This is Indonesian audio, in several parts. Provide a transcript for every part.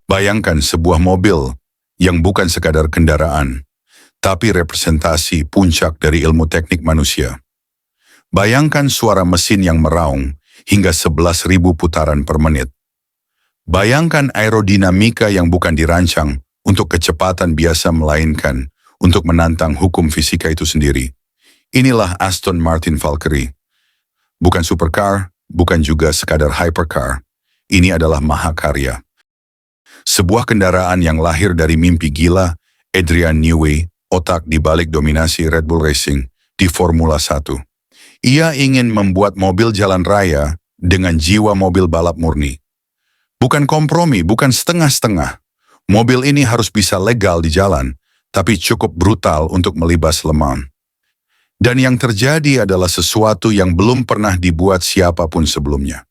Bayangkan sebuah mobil yang bukan sekadar kendaraan, tapi representasi puncak dari ilmu teknik manusia. Bayangkan suara mesin yang meraung hingga 11.000 putaran per menit. Bayangkan aerodinamika yang bukan dirancang untuk kecepatan biasa melainkan untuk menantang hukum fisika itu sendiri. Inilah Aston Martin Valkyrie. Bukan supercar, bukan juga sekadar hypercar. Ini adalah mahakarya. Sebuah kendaraan yang lahir dari mimpi gila Adrian Newey, otak di balik dominasi Red Bull Racing di Formula 1. Ia ingin membuat mobil jalan raya dengan jiwa mobil balap murni. Bukan kompromi, bukan setengah-setengah. Mobil ini harus bisa legal di jalan, tapi cukup brutal untuk melibas Le Mans. Dan yang terjadi adalah sesuatu yang belum pernah dibuat siapapun sebelumnya.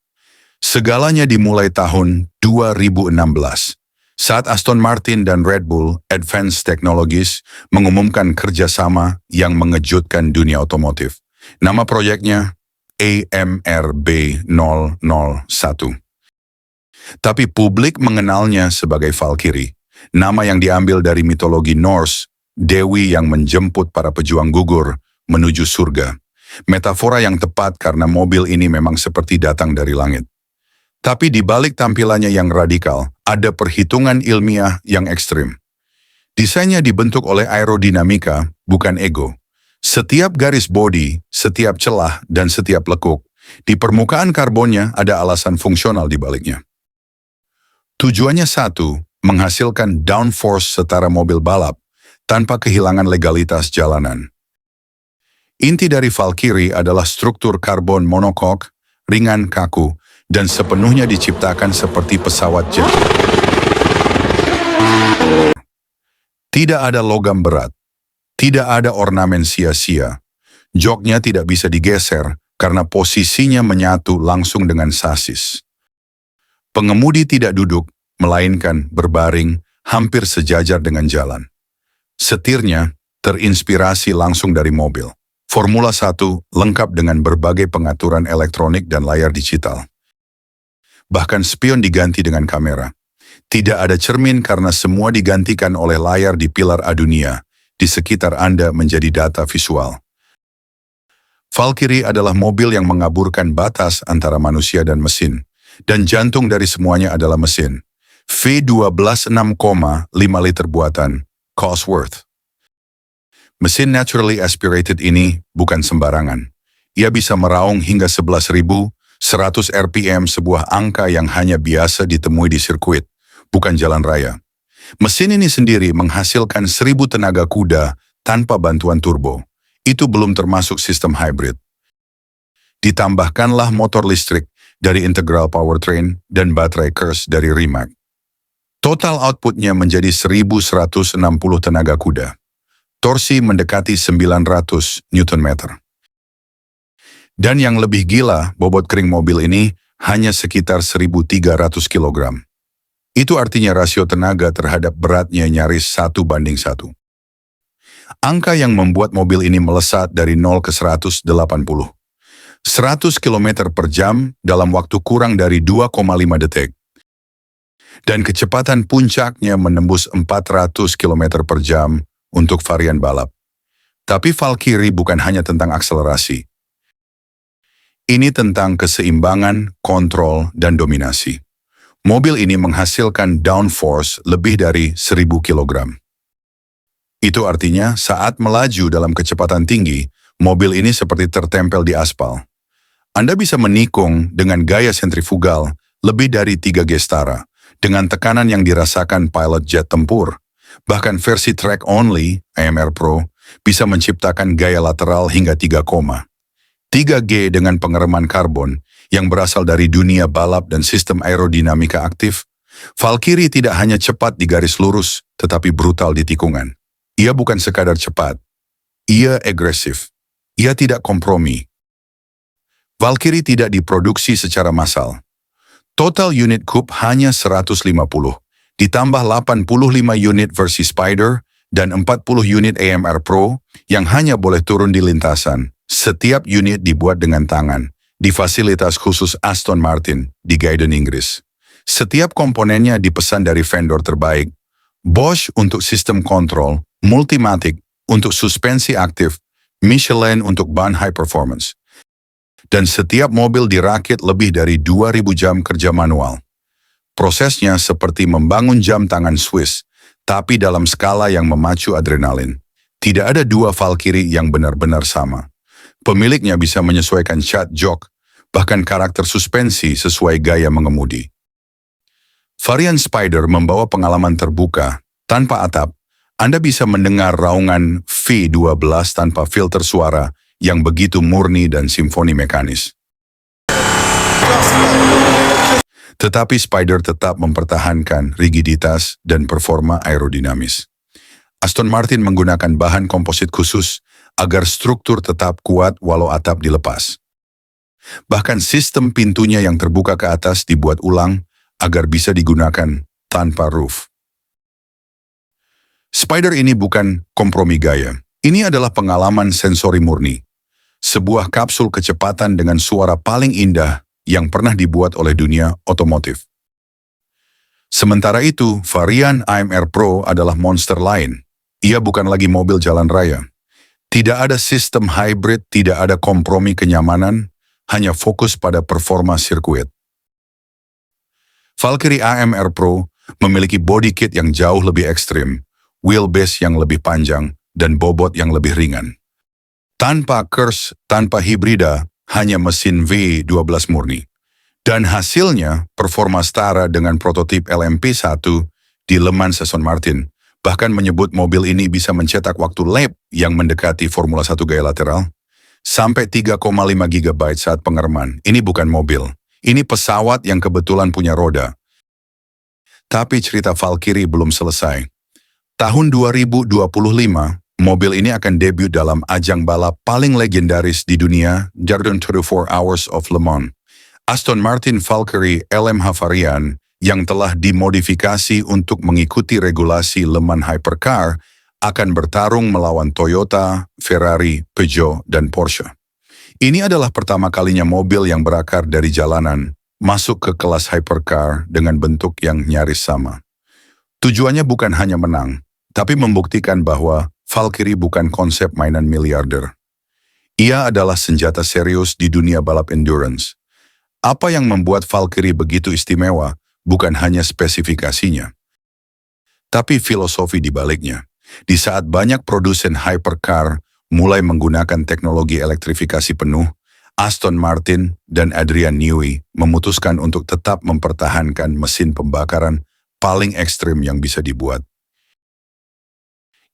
Segalanya dimulai tahun 2016, saat Aston Martin dan Red Bull Advanced Technologies mengumumkan kerjasama yang mengejutkan dunia otomotif. Nama proyeknya AMRB 001. Tapi publik mengenalnya sebagai Valkyrie, nama yang diambil dari mitologi Norse, dewi yang menjemput para pejuang gugur menuju surga. Metafora yang tepat karena mobil ini memang seperti datang dari langit. Tapi di balik tampilannya yang radikal, ada perhitungan ilmiah yang ekstrim. Desainnya dibentuk oleh aerodinamika, bukan ego. Setiap garis bodi, setiap celah, dan setiap lekuk, di permukaan karbonnya ada alasan fungsional di baliknya. Tujuannya satu, menghasilkan downforce setara mobil balap, tanpa kehilangan legalitas jalanan. Inti dari Valkyrie adalah struktur karbon monocoque, ringan kaku, dan sepenuhnya diciptakan seperti pesawat jet. Tidak ada logam berat, tidak ada ornamen sia-sia. Joknya tidak bisa digeser karena posisinya menyatu langsung dengan sasis. Pengemudi tidak duduk, melainkan berbaring hampir sejajar dengan jalan. Setirnya terinspirasi langsung dari mobil. Formula 1 lengkap dengan berbagai pengaturan elektronik dan layar digital. Bahkan spion diganti dengan kamera. Tidak ada cermin karena semua digantikan oleh layar di pilar A-dunia. Di sekitar Anda menjadi data visual. Valkyrie adalah mobil yang mengaburkan batas antara manusia dan mesin. Dan jantung dari semuanya adalah mesin. V12 6,5 liter buatan, Cosworth. Mesin naturally aspirated ini bukan sembarangan. Ia bisa meraung hingga 11.100 RPM, sebuah angka yang hanya biasa ditemui di sirkuit, bukan jalan raya. Mesin ini sendiri menghasilkan 1.000 tenaga kuda tanpa bantuan turbo. Itu belum termasuk sistem hybrid. Ditambahkanlah motor listrik dari Integral Powertrain dan baterai Curse dari Rimac. Total outputnya menjadi 1.160 tenaga kuda. Torsi mendekati 900 Nm. Dan yang lebih gila, bobot kering mobil ini hanya sekitar 1.300 kg. Itu artinya rasio tenaga terhadap beratnya nyaris 1:1. Angka yang membuat mobil ini melesat dari 0 ke 180. 100 km per jam dalam waktu kurang dari 2,5 detik. Dan kecepatan puncaknya menembus 400 km per jam untuk varian balap. Tapi Valkyrie bukan hanya tentang akselerasi. Ini tentang keseimbangan, kontrol, dan dominasi. Mobil ini menghasilkan downforce lebih dari 1.000 kg. Itu artinya saat melaju dalam kecepatan tinggi, mobil ini seperti tertempel di aspal. Anda bisa menikung dengan gaya sentrifugal lebih dari 3 G setara, dengan tekanan yang dirasakan pilot jet tempur. Bahkan versi track only, AMR Pro, bisa menciptakan gaya lateral hingga 3G dengan pengereman karbon yang berasal dari dunia balap dan sistem aerodinamika aktif. Valkyrie tidak hanya cepat di garis lurus, tetapi brutal di tikungan. Ia bukan sekadar cepat, ia agresif. Ia tidak kompromi. Valkyrie tidak diproduksi secara massal. Total unit coupe hanya 150. Ditambah 85 unit versi Spider dan 40 unit AMR Pro yang hanya boleh turun di lintasan. Setiap unit dibuat dengan tangan, di fasilitas khusus Aston Martin di Gaydon, Inggris. Setiap komponennya dipesan dari vendor terbaik. Bosch untuk sistem kontrol, Multimatic untuk suspensi aktif, Michelin untuk ban high performance. Dan setiap mobil dirakit lebih dari 2.000 jam kerja manual. Prosesnya seperti membangun jam tangan Swiss, tapi dalam skala yang memacu adrenalin. Tidak ada dua Valkyrie yang benar-benar sama. Pemiliknya bisa menyesuaikan cat jok, bahkan karakter suspensi sesuai gaya mengemudi. Varian Spider membawa pengalaman terbuka, tanpa atap. Anda bisa mendengar raungan V12 tanpa filter suara yang begitu murni dan simfoni mekanis. Tetapi Spider tetap mempertahankan rigiditas dan performa aerodinamis. Aston Martin menggunakan bahan komposit khusus agar struktur tetap kuat walau atap dilepas. Bahkan sistem pintunya yang terbuka ke atas dibuat ulang agar bisa digunakan tanpa roof. Spider ini bukan kompromi gaya. Ini adalah pengalaman sensori murni. Sebuah kapsul kecepatan dengan suara paling indah yang pernah dibuat oleh dunia otomotif. Sementara itu, varian AMR Pro adalah monster lain. Ia bukan lagi mobil jalan raya. Tidak ada sistem hybrid, tidak ada kompromi kenyamanan, hanya fokus pada performa sirkuit. Valkyrie AMR Pro memiliki body kit yang jauh lebih ekstrim, wheelbase yang lebih panjang, dan bobot yang lebih ringan. Tanpa kers, tanpa hibrida, hanya mesin V12 murni. Dan hasilnya performa setara dengan prototip LMP1 di Le Mans Aston Martin, bahkan menyebut mobil ini bisa mencetak waktu lap yang mendekati Formula 1 gaya lateral, sampai 3,5 GB saat pengereman. Ini bukan mobil, ini pesawat yang kebetulan punya roda. Tapi cerita Valkyrie belum selesai. Tahun 2025, mobil ini akan debut dalam ajang balap paling legendaris di dunia, Darden 24 Hours of Le Mans. Aston Martin Valkyrie LMH varian yang telah dimodifikasi untuk mengikuti regulasi Le Mans Hypercar akan bertarung melawan Toyota, Ferrari, Peugeot, dan Porsche. Ini adalah pertama kalinya mobil yang berakar dari jalanan masuk ke kelas hypercar dengan bentuk yang nyaris sama. Tujuannya bukan hanya menang, tapi membuktikan bahwa Valkyrie bukan konsep mainan miliarder. Ia adalah senjata serius di dunia balap endurance. Apa yang membuat Valkyrie begitu istimewa bukan hanya spesifikasinya, tapi filosofi di baliknya. Di saat banyak produsen hypercar mulai menggunakan teknologi elektrifikasi penuh, Aston Martin dan Adrian Newey memutuskan untuk tetap mempertahankan mesin pembakaran paling ekstrim yang bisa dibuat.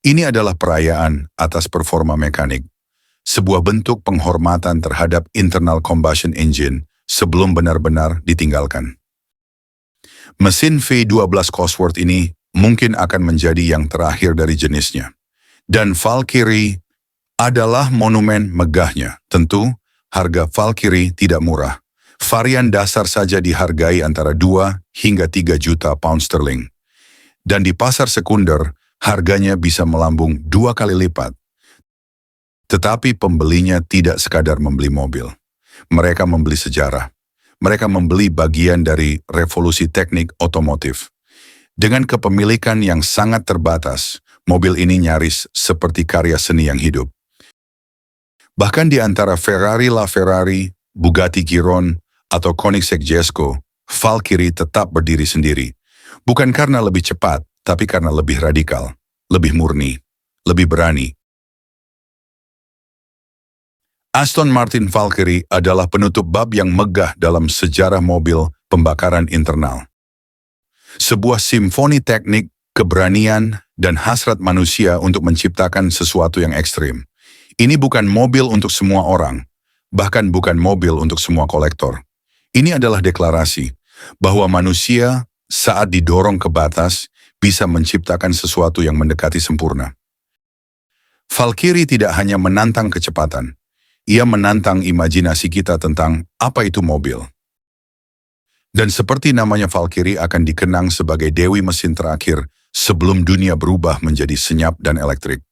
Ini adalah perayaan atas performa mekanik, sebuah bentuk penghormatan terhadap internal combustion engine sebelum benar-benar ditinggalkan. Mesin V12 Cosworth ini mungkin akan menjadi yang terakhir dari jenisnya. Dan Valkyrie adalah monumen megahnya. Tentu, harga Valkyrie tidak murah. Varian dasar saja dihargai antara 2 hingga 3 juta pound sterling. Dan di pasar sekunder, harganya bisa melambung 2 kali lipat. Tetapi pembelinya tidak sekadar membeli mobil. Mereka membeli sejarah. Mereka membeli bagian dari revolusi teknik otomotif. Dengan kepemilikan yang sangat terbatas, mobil ini nyaris seperti karya seni yang hidup. Bahkan di antara Ferrari LaFerrari, Bugatti Chiron, atau Koenigsegg Jesko, Valkyrie tetap berdiri sendiri. Bukan karena lebih cepat, tapi karena lebih radikal, lebih murni, lebih berani. Aston Martin Valkyrie adalah penutup bab yang megah dalam sejarah mobil pembakaran internal. Sebuah simfoni teknik, keberanian, dan hasrat manusia untuk menciptakan sesuatu yang ekstrim. Ini bukan mobil untuk semua orang, bahkan bukan mobil untuk semua kolektor. Ini adalah deklarasi bahwa manusia saat didorong ke batas bisa menciptakan sesuatu yang mendekati sempurna. Valkyrie tidak hanya menantang kecepatan, ia menantang imajinasi kita tentang apa itu mobil. Dan seperti namanya Valkyrie akan dikenang sebagai dewi mesin terakhir sebelum dunia berubah menjadi senyap dan elektrik.